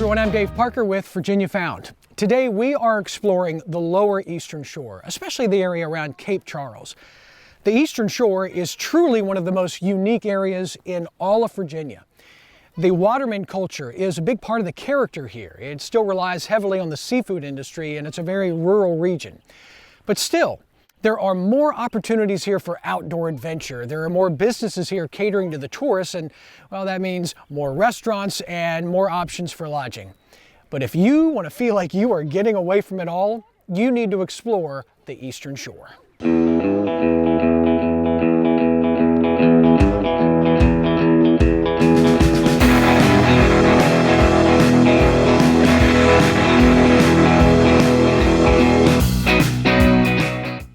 everyone, I'm Dave Parker with Virginia Found. Today we are exploring the lower eastern shore, especially the area around Cape Charles. The eastern shore is truly one of the most unique areas in all of Virginia. The waterman culture is a big part of the character here. It still relies heavily on the seafood industry, and it's a very rural region. But still, there are more opportunities here for outdoor adventure. There are more businesses here catering to the tourists, and well, that means more restaurants and more options for lodging. But if you want to feel like you are getting away from it all, you need to explore the eastern shore.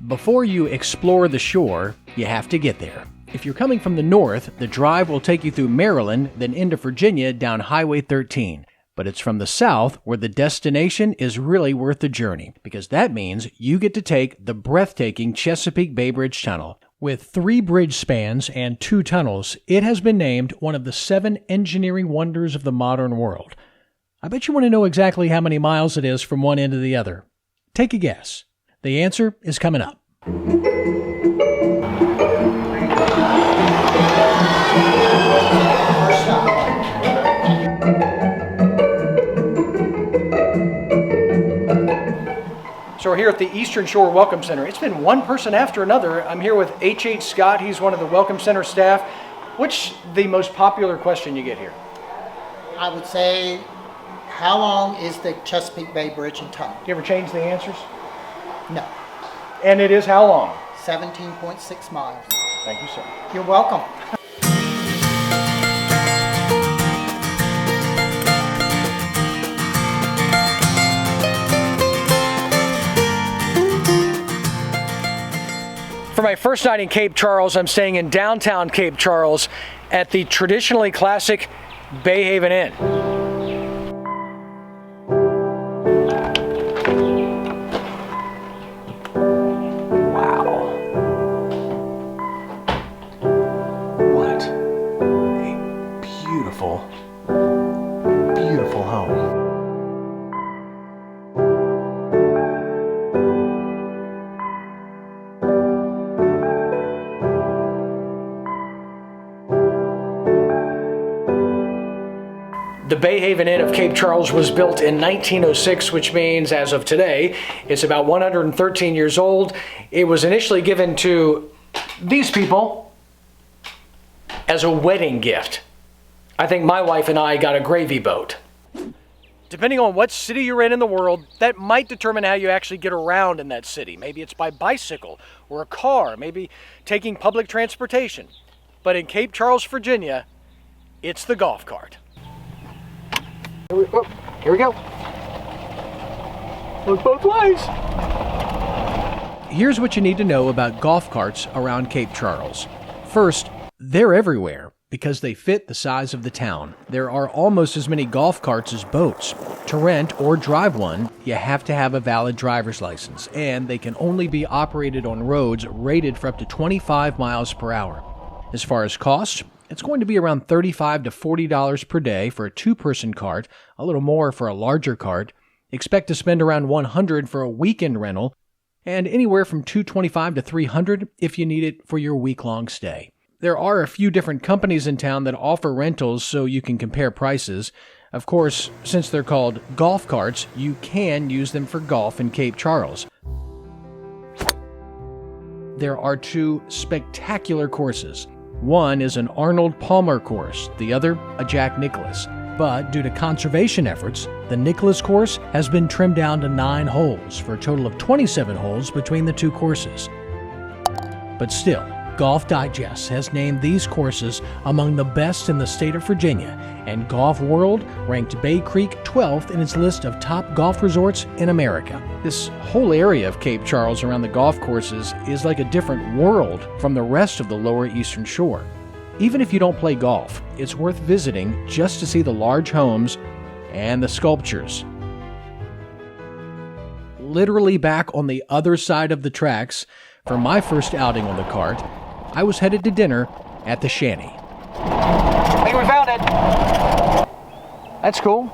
Before you explore the shore, you have to get there. If you're coming from the north, the drive will take you through Maryland, then into Virginia down Highway 13. But it's from the south where the destination is really worth the journey, because that means you get to take the breathtaking Chesapeake Bay Bridge Tunnel. With 3 bridge spans and 2 tunnels, it has been named one of the 7 engineering wonders of the modern world. I bet you want to know exactly how many miles it is from one end to the other. Take a guess. The answer is coming up. So we're here at the Eastern Shore Welcome Center. It's been one person after another. I'm here with H.H. Scott. He's one of the Welcome Center staff. What's the most popular question you get here? I would say, how long is the Chesapeake Bay Bridge and Tunnel? Do you ever change the answers? No. And it is how long? 17.6 miles. Thank you, sir. You're welcome. For my first night in Cape Charles, I'm staying in downtown Cape Charles at the traditionally classic Bay Haven Inn. Beautiful home. The Bay Haven Inn of Cape Charles was built in 1906, which means as of today, it's about 113 years old. It was initially given to these people as a wedding gift. I think my wife and I got a gravy boat. Depending on what city you're in the world, that might determine how you actually get around in that city. Maybe it's by bicycle or a car, maybe taking public transportation. But in Cape Charles, Virginia, it's the golf cart. Here we go. Look both ways. Here's what you need to know about golf carts around Cape Charles. First, they're everywhere because they fit the size of the town. There are almost as many golf carts as boats. To rent or drive one, you have to have a valid driver's license, and they can only be operated on roads rated for up to 25 miles per hour. As far as cost, it's going to be around $35 to $40 per day for a 2-person cart, a little more for a larger cart. Expect to spend around $100 for a weekend rental, and anywhere from $225 to $300 if you need it for your week-long stay. There are a few different companies in town that offer rentals so you can compare prices. Of course, since they're called golf carts, you can use them for golf in Cape Charles. There are 2 spectacular courses. One is an Arnold Palmer course, the other a Jack Nicklaus. But due to conservation efforts, the Nicklaus course has been trimmed down to 9 holes for a total of 27 holes between the 2 courses. But still, Golf Digest has named these courses among the best in the state of Virginia, and Golf World ranked Bay Creek 12th in its list of top golf resorts in America. This whole area of Cape Charles around the golf courses is like a different world from the rest of the lower eastern shore. Even if you don't play golf, it's worth visiting just to see the large homes and the sculptures. Literally back on the other side of the tracks, for my first outing on the cart, I was headed to dinner at the Shanty. I think we found it. That's cool.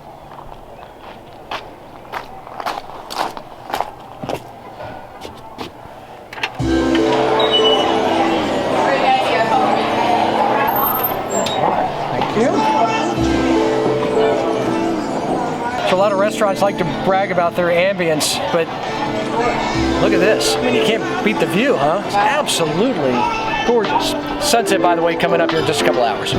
lot of restaurants like to brag about their ambience, but look at this. I mean, you can't beat the view, huh? It's absolutely gorgeous. Sunset, by the way, coming up here in just a couple hours.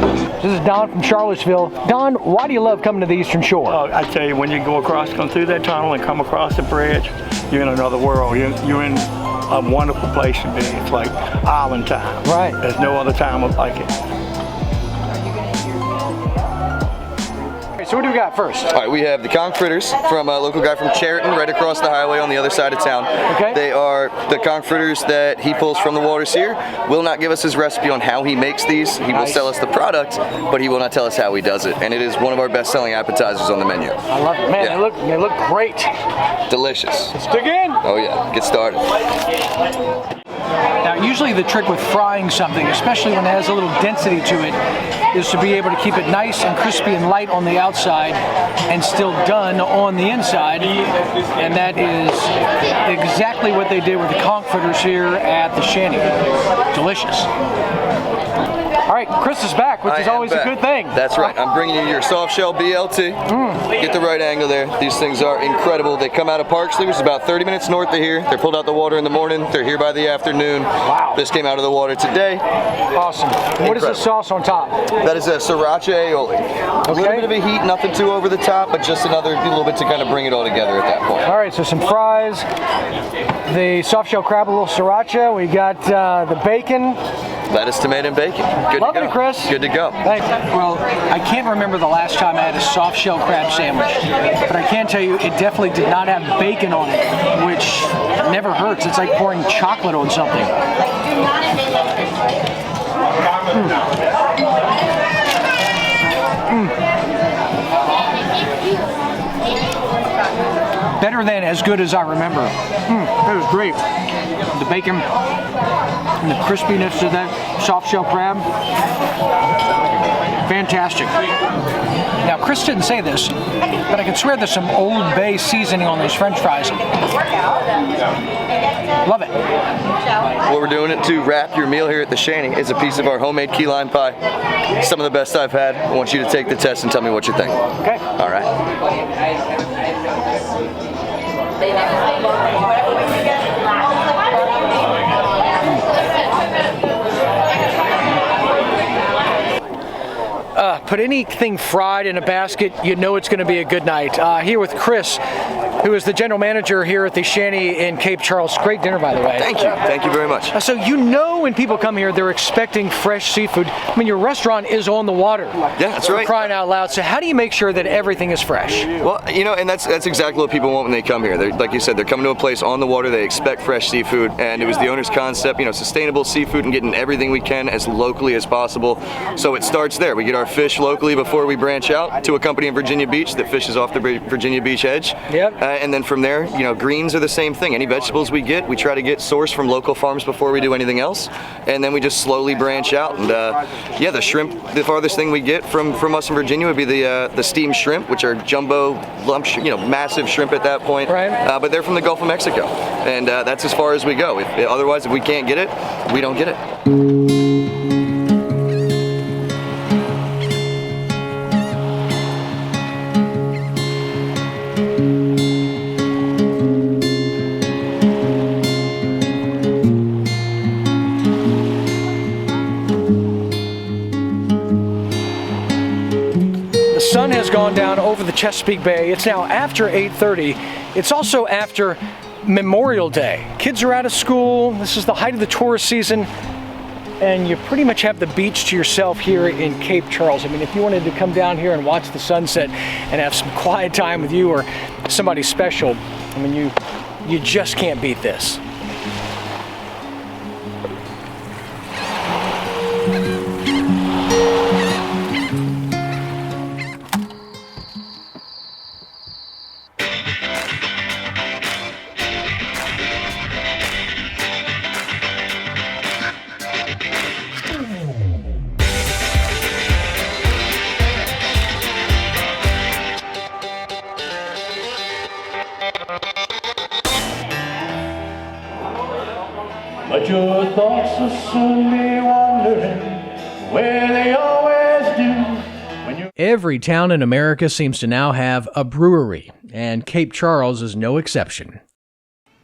This is Don from Charlottesville. Don, why do you love coming to the Eastern Shore? Oh, I tell you, when you come through that tunnel and come across the bridge, you're in another world. You're in a wonderful place to be. It's like island time. Right. There's no other time like it. So what do we got first? All right, we have the conch fritters from a local guy from Chariton, right across the highway on the other side of town. Okay. They are the conch fritters that he pulls from the waters here. Will not give us his recipe on how he makes these. He will sell us the product, but he will not tell us how he does it. And it is one of our best-selling appetizers on the menu. I love it. Man, Yeah. they look great. Delicious. Let's dig in. Oh yeah, get started. Now, usually the trick with frying something, especially when it has a little density to it, is to be able to keep it nice and crispy and light on the outside and still done on the inside. And that is exactly what they did with the conch fritters here at the shanty. Delicious. All right, Chris is back, which is always a good thing. That's right. I'm bringing you your soft shell BLT. Get the right angle there. These things are incredible. They come out of Parksley, which is about 30 minutes north of here. They're pulled out the water in the morning. They're here by the afternoon. Wow. This came out of the water today. Awesome. And what is the sauce on top? That is a sriracha aioli. A little bit of a heat, nothing too over the top, but just a little bit to kind of bring it all together at that point. All right, so some fries, the soft shell crab, a little sriracha. We got the bacon. Lettuce, tomato, and bacon. Good Loving to go. it, Chris. Good to go. Thanks. Well, I can't remember the last time I had a soft shell crab sandwich, but I can tell you it definitely did not have bacon on it, which never hurts. It's like pouring chocolate on something. Better than as good as I remember. That was great. The bacon and the crispiness of that soft shell crab. Fantastic. Now, Chris didn't say this, but I can swear there's some Old Bay seasoning on those French fries. Love it. What we're doing it to wrap your meal here at the shanty is a piece of our homemade key lime pie. Some of the best I've had. I want you to take the test and tell me what you think. Okay. All right. Put anything fried in a basket, you know it's going to be a good night. Here with Chris, who is the general manager here at the shanty in Cape Charles. Great dinner, by the way. Thank you. Thank you very much. So you know when people come here, they're expecting fresh seafood. I mean, your restaurant is on the water. Yeah, that's For right. crying out loud. So how do you make sure that everything is fresh? Well, you know, and that's exactly what people want when they come here. They're, like you said, they're coming to a place on the water. They expect fresh seafood, and it was the owner's concept, you know, sustainable seafood and getting everything we can as locally as possible. So it starts there. We get our fish locally before we branch out to a company in Virginia Beach that fishes off the Virginia Beach edge. Yep. And then from there, you know, greens are the same thing. Any vegetables we try to get sourced from local farms before we do anything else. And then we just slowly branch out. And yeah, the shrimp, the farthest thing we get from us in Virginia would be the steamed shrimp, which are jumbo lump, massive shrimp at that point. Right. But they're from the Gulf of Mexico. And that's as far as we go. Otherwise, if we can't get it, we don't get it. The sun has gone down over the Chesapeake Bay. It's now after 8:30. It's also after Memorial Day. Kids are out of school. This is the height of the tourist season. And you pretty much have the beach to yourself here in Cape Charles. I mean, if you wanted to come down here and watch the sunset and have some quiet time with you or somebody special, I mean, you just can't beat this. But your thoughts will soon be wandering where they always do when you Every town in America seems to now have a brewery, and Cape Charles is no exception.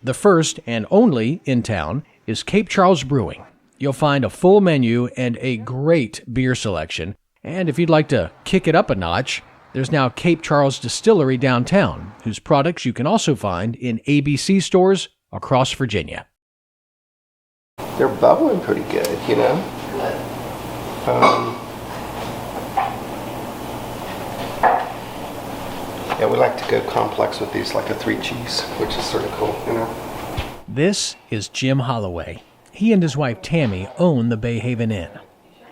The first and only in town is Cape Charles Brewing. You'll find a full menu and a great beer selection. And if you'd like to kick it up a notch, there's now Cape Charles Distillery downtown, whose products you can also find in ABC stores across Virginia. They're bubbling pretty good, you know? Yeah, we like to go complex with these, like a 3 cheese, which is sort of cool, you know? This is Jim Holloway. He and his wife Tammy own the Bay Haven Inn.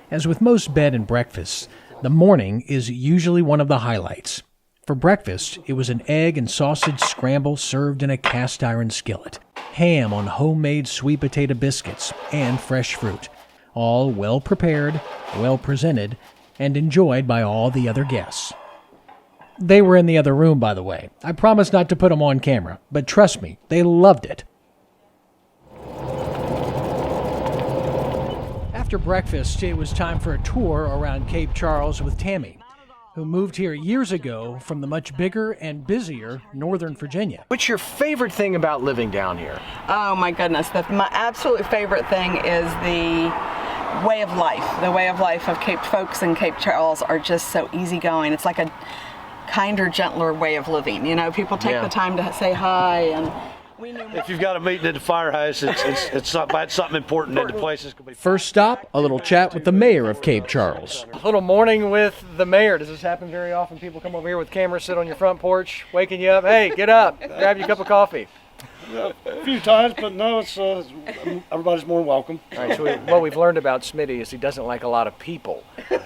As with most bed and breakfasts, the morning is usually one of the highlights. For breakfast, it was an egg and sausage scramble served in a cast iron skillet, ham on homemade sweet potato biscuits, and fresh fruit, all well prepared, well presented, and enjoyed by all the other guests. They were in the other room, by the way. I promised not to put them on camera, but trust me, they loved it. After breakfast, it was time for a tour around Cape Charles with Tammy, who moved here years ago from the much bigger and busier Northern Virginia. What's your favorite thing about living down here? Oh my goodness, my absolute favorite thing is the way of life. The way of life of Cape folks and Cape Charles are just so easygoing. It's like a kinder, gentler way of living. You know, people take the time to say hi, and we knew. If you've got a meeting at the firehouse, it's something important in the place. It's gonna be. First stop, a little chat with the mayor of Cape Charles. A little morning with the mayor. Does this happen very often? People come over here with cameras, sit on your front porch, waking you up. Hey, get up, grab your cup of coffee. A few times, but no, it's everybody's more than welcome. All right, so what we've learned about Smitty is he doesn't like a lot of people.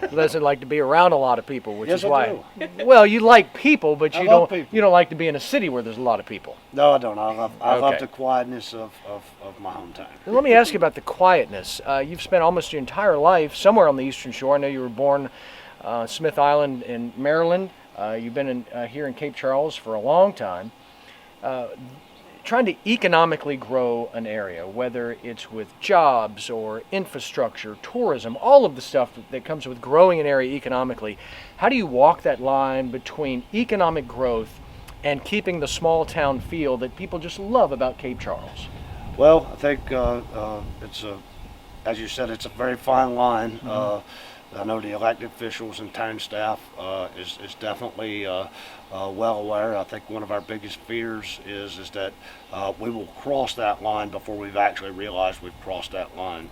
He doesn't like to be around a lot of people, which is why. Well, you like people, but you don't like to be in a city where there's a lot of people. No, I don't. I love the quietness of my hometown. Let me ask you about the quietness. You've spent almost your entire life somewhere on the Eastern Shore. I know you were born Smith Island in Maryland. You've been here in Cape Charles for a long time. Trying to economically grow an area, whether it's with jobs or infrastructure, tourism, all of the stuff that comes with growing an area economically. How do you walk that line between economic growth and keeping the small town feel that people just love about Cape Charles? Well, I think it's as you said, it's a very fine line. Mm-hmm. I know the elected officials and town staff is definitely well aware. I think one of our biggest fears is that we will cross that line before we've actually realized we've crossed that line.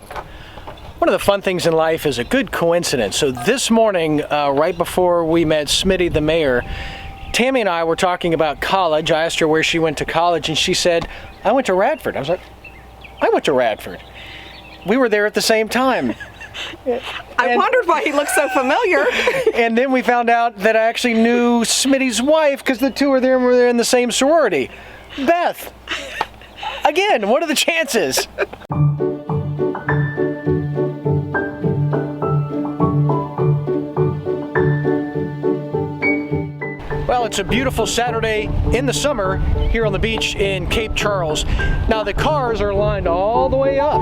One of the fun things in life is a good coincidence. So this morning, right before we met Smitty, the mayor, Tammy and I were talking about college. I asked her where she went to college, and she said, I went to Radford. I was like, I went to Radford. We were there at the same time. I wondered why he looked so familiar. And then we found out that I actually knew Smitty's wife because the two of them were there in the same sorority. Beth. Again, what are the chances? Well, it's a beautiful Saturday in the summer here on the beach in Cape Charles. Now, the cars are lined all the way up,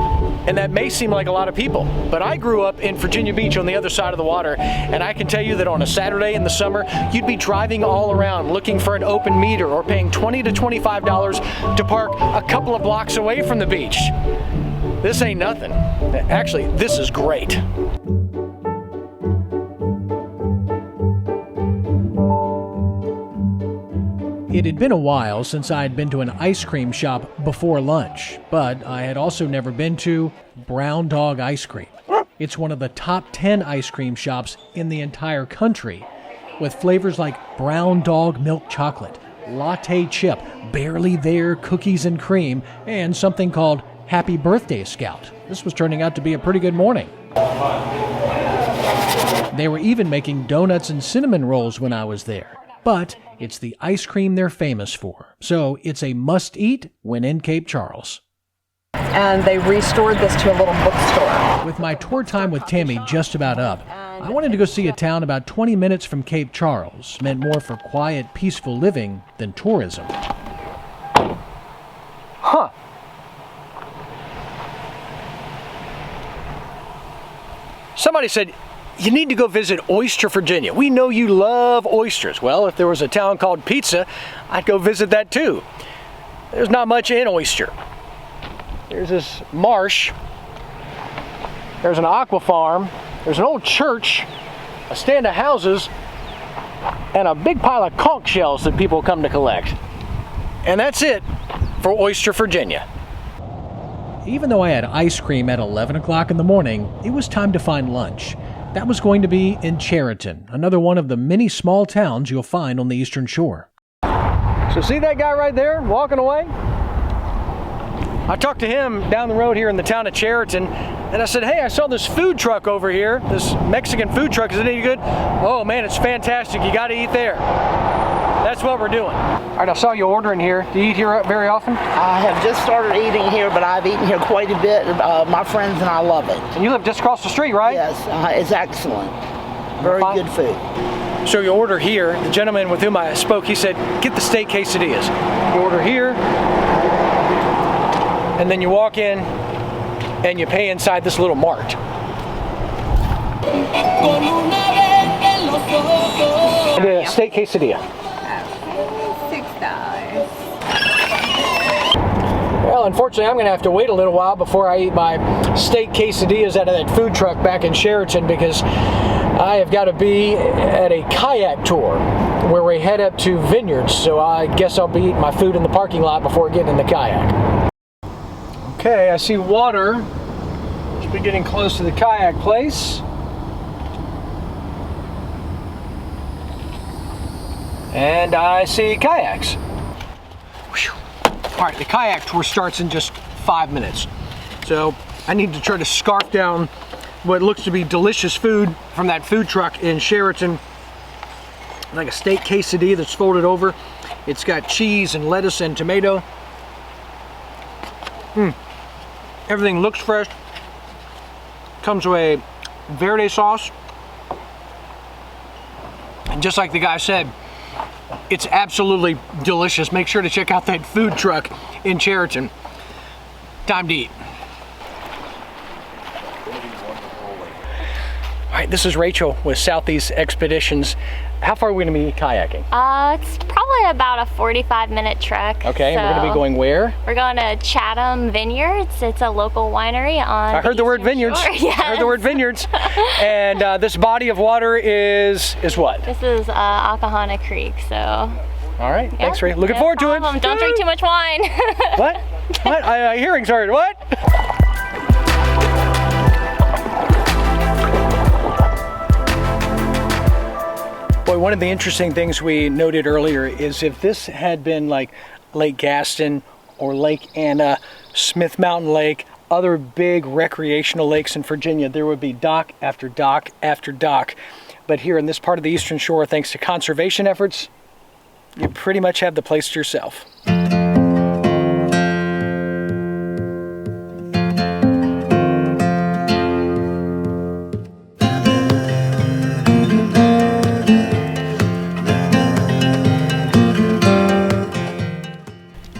and that may seem like a lot of people, but I grew up in Virginia Beach on the other side of the water, and I can tell you that on a Saturday in the summer, you'd be driving all around looking for an open meter or paying $20 to $25 to park a couple of blocks away from the beach. This ain't nothing. Actually, this is great. It had been a while since I had been to an ice cream shop before lunch, but I had also never been to Brown Dog Ice Cream. It's one of the top 10 ice cream shops in the entire country, with flavors like Brown Dog Milk Chocolate, Latte Chip, Barely There Cookies and Cream, and something called Happy Birthday Scout. This was turning out to be a pretty good morning. They were even making donuts and cinnamon rolls when I was there. But it's the ice cream they're famous for, so it's a must-eat when in Cape Charles. And they restored this to a little bookstore. With my tour time with Tammy just about up, I wanted to go see a town about 20 minutes from Cape Charles, meant more for quiet, peaceful living than tourism. Huh. Somebody said, you need to go visit Oyster, Virginia. We know you love oysters. Well, if there was a town called Pizza, I'd go visit that too. There's not much in Oyster. There's this marsh. There's an aqua farm. There's an old church, a stand of houses, and a big pile of conch shells that people come to collect. And that's it for Oyster, Virginia. Even though I had ice cream at 11 o'clock in the morning, it was time to find lunch. That was going to be in Chariton, another one of the many small towns you'll find on the Eastern Shore. So see that guy right there walking away? I talked to him down the road here in the town of Chariton, and I said, hey, I saw this food truck over here, this Mexican food truck. Is it any good? Oh man, it's fantastic. You got to eat there. That's what we're doing. All right, I saw you ordering here. Do you eat here very often? I have just started eating here, but I've eaten here quite a bit. My friends and I love it. And you live just across the street, right? Yes, it's excellent. Very good food. So you order here. The gentleman with whom I spoke, he said, get the steak quesadillas. You order here, and then you walk in, and you pay inside this little mart. The steak quesadilla. $6. Well, unfortunately, I'm going to have to wait a little while before I eat my steak quesadillas out of that food truck back in Chariton, because I have got to be at a kayak tour where we head up to Vineyards. So I guess I'll be eating my food in the parking lot before getting in the kayak. Okay, I see water. Should be getting close to the kayak place. And I see kayaks. Whew. All right, the kayak tour starts in just 5 minutes. So I need to try to scarf down what looks to be delicious food from that food truck in Chariton. Like a steak quesadilla that's folded over. It's got cheese and lettuce and tomato. Everything looks fresh. Comes with a verde sauce. And just like the guy said, it's absolutely delicious. Make sure to check out that food truck in Chariton. Time to eat. All right, this is Rachel with Southeast Expeditions. How far are we going to be kayaking? It's probably about a 45-minute trek. Okay, and we're going to be going where? We're going to Chatham Vineyards. It's a local winery on I heard the word vineyards. Yes. I heard the word vineyards. And this body of water is what? This is Akahana Creek, so. All right, thanks, Ray. Looking forward to it. Don't drink too much wine. What? What? Hearing started. What? Boy, one of the interesting things we noted earlier is if this had been like Lake Gaston or Lake Anna, Smith Mountain Lake, other big recreational lakes in Virginia, there would be dock after dock after dock. But here in this part of the Eastern Shore, thanks to conservation efforts, you pretty much have the place to yourself.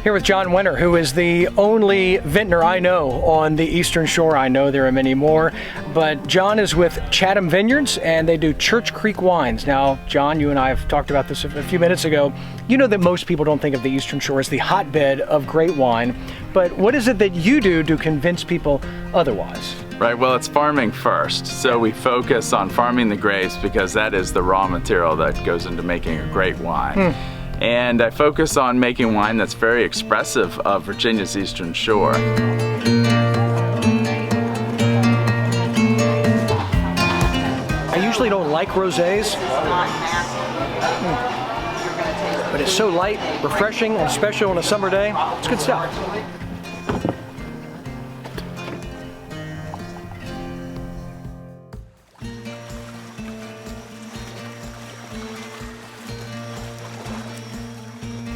Here with John Wenner, who is the only vintner I know on the Eastern Shore. I know there are many more, but John is with Chatham Vineyards, and they do Church Creek wines. Now, John, you and I have talked about this a few minutes ago. You know that most people don't think of the Eastern Shore as the hotbed of great wine, but what is it that you do to convince people otherwise? Right, well, it's farming first. So we focus on farming the grapes because that is the raw material that goes into making a great wine. And I focus on making wine that's very expressive of Virginia's Eastern Shore. I usually don't like rosés, but it's so light, refreshing, and especially on a summer day. It's good stuff.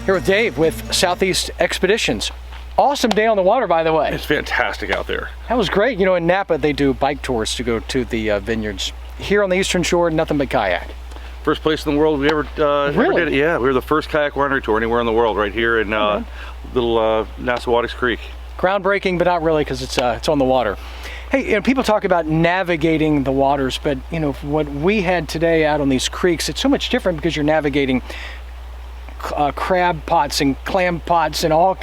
Here with Dave with Southeast Expeditions. Awesome day on the water, by the way. It's fantastic out there. That was great. You know, in Napa, they do bike tours to go to the vineyards. Here on the Eastern Shore, nothing but kayak. First place in the world we ever did it. Yeah, we were the first kayak winery tour anywhere in the world, right here in little Nassawattix Creek. Groundbreaking, but not really, because it's on the water. Hey, you know, people talk about navigating the waters, but you know what we had today out on these creeks, it's so much different because you're navigating crab pots and clam pots and all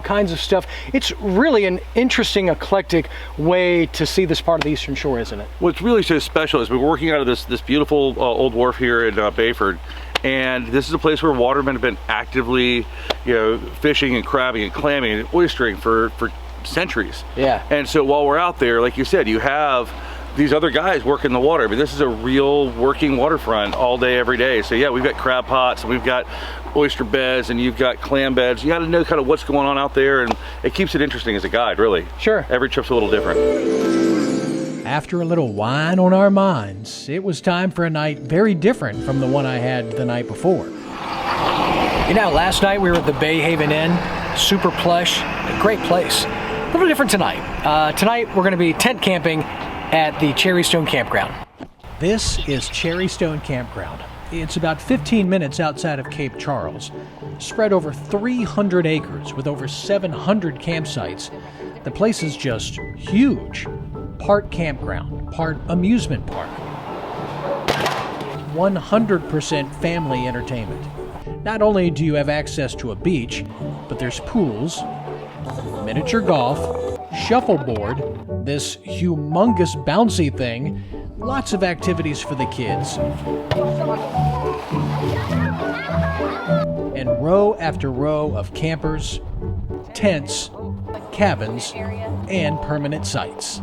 kinds of stuff. It's really an interesting, eclectic way to see this part of the Eastern Shore, isn't it? What's really so special is we're working out of this beautiful old wharf here in Bayford, and this is a place where watermen have been actively, fishing and crabbing and clamming and oystering for centuries. Yeah. And so while we're out there, like you said, you have these other guys working the water. I mean, this is a real working waterfront all day, every day. So yeah, we've got crab pots and we've got oyster beds and you've got clam beds. You got to know kind of what's going on out there, and it keeps it interesting as a guide, really. Sure. Every trip's a little different. After a little wine on our minds, it was time for a night very different from the one I had the night before. You know, last night we were at the Bay Haven Inn, super plush, a great place. A little different tonight. Tonight we're going to be tent camping at the Cherrystone Campground. This is Cherrystone Campground. It's about 15 minutes outside of Cape Charles, spread over 300 acres with over 700 campsites. The place is just huge. Part campground, part amusement park. 100% family entertainment. Not only do you have access to a beach, but there's pools, miniature golf, shuffleboard, this humongous bouncy thing, lots of activities for the kids, and row after row of campers, tents, cabins, and permanent sites.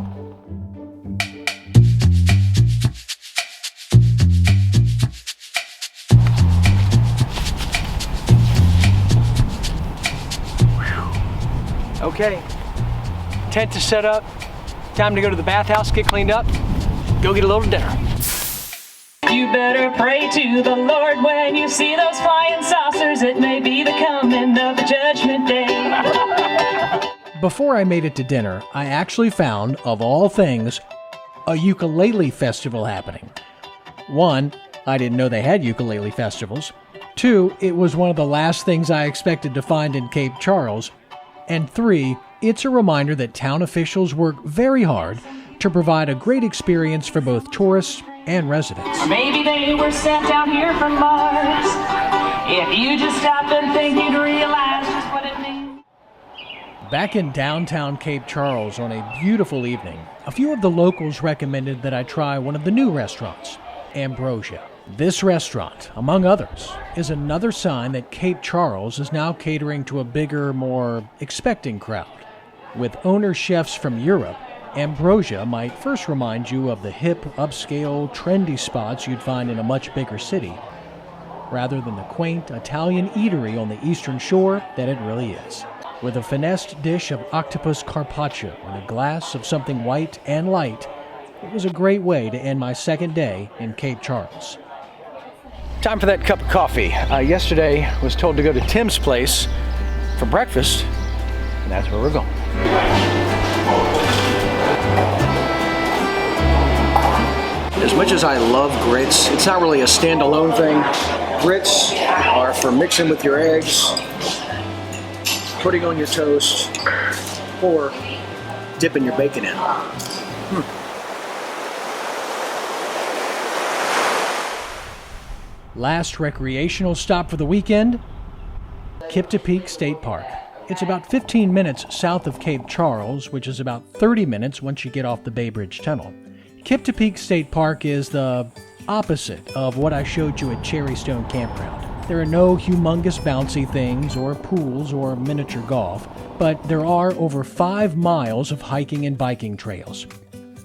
Okay, tent is set up. Time to go to the bathhouse, get cleaned up, go get a little dinner. You better pray to the Lord when you see those flying saucers. It may be the coming of the judgment day. Before I made it to dinner, I actually found, of all things, a ukulele festival happening. 1, I didn't know they had ukulele festivals. 2, it was one of the last things I expected to find in Cape Charles. And 3, it's a reminder that town officials work very hard to provide a great experience for both tourists and residents. Or maybe they were sent down here from Mars. If you just stop and think, you'd realize just what it means. Back in downtown Cape Charles on a beautiful evening, a few of the locals recommended that I try one of the new restaurants, Ambrosia. This restaurant, among others, is another sign that Cape Charles is now catering to a bigger, more expecting crowd. With owner chefs from Europe, Ambrosia might first remind you of the hip, upscale, trendy spots you'd find in a much bigger city, rather than the quaint Italian eatery on the Eastern Shore that it really is. With a finessed dish of octopus carpaccio and a glass of something white and light, it was a great way to end my second day in Cape Charles. Time for that cup of coffee. Yesterday I was told to go to Tim's place for breakfast, and that's where we're going. As much as I love grits, it's not really a standalone thing. Grits are for mixing with your eggs, putting on your toast, or dipping your bacon in. Last recreational stop for the weekend, Kiptopeke State Park. It's about 15 minutes south of Cape Charles, which is about 30 minutes once you get off the Bay Bridge Tunnel. Kiptopeke State Park is the opposite of what I showed you at Cherrystone Campground. There are no humongous bouncy things or pools or miniature golf, but there are over 5 miles of hiking and biking trails.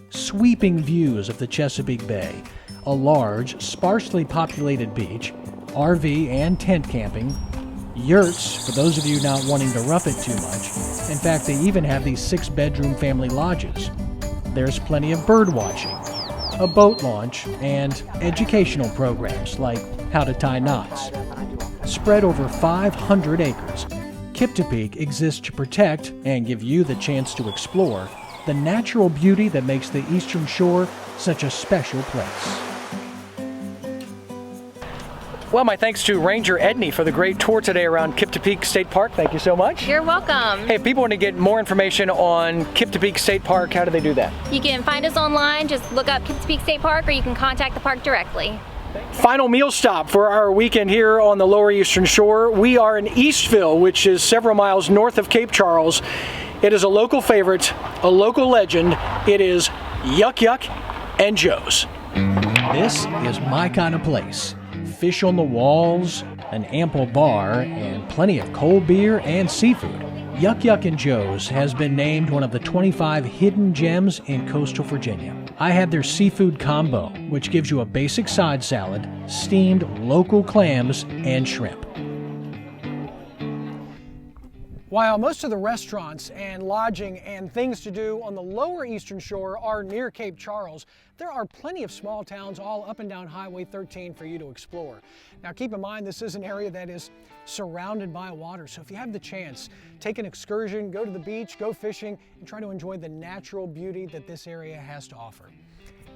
Sweeping views of the Chesapeake Bay, a large, sparsely populated beach, RV and tent camping, yurts for those of you not wanting to rough it too much. In fact, they even have these 6-bedroom family lodges. There's plenty of bird watching, a boat launch, and educational programs like how to tie knots. Spread over 500 acres, Kiptopeke exists to protect and give you the chance to explore the natural beauty that makes the Eastern Shore such a special place. Well, my thanks to Ranger Edney for the great tour today around Kip-to-Peak State Park. Thank you so much. You're welcome. Hey, if people want to get more information on Kip-to-Peak State Park, how do they do that? You can find us online, just look up Kip-to-Peak State Park, or you can contact the park directly. Final meal stop for our weekend here on the Lower Eastern Shore. We are in Eastville, which is several miles north of Cape Charles. It is a local favorite, a local legend. It is Yuck Yuck and Joe's. This is my kind of place. Fish on the walls, an ample bar, and plenty of cold beer and seafood. Yuck Yuck and Joe's has been named one of the 25 hidden gems in coastal Virginia. I had their seafood combo, which gives you a basic side salad, steamed local clams, and shrimp. While most of the restaurants and lodging and things to do on the Lower Eastern Shore are near Cape Charles, there are plenty of small towns all up and down Highway 13 for you to explore. Now keep in mind, this is an area that is surrounded by water, so if you have the chance, take an excursion, go to the beach, go fishing, and try to enjoy the natural beauty that this area has to offer.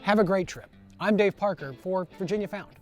Have a great trip. I'm Dave Parker for Virginia Found.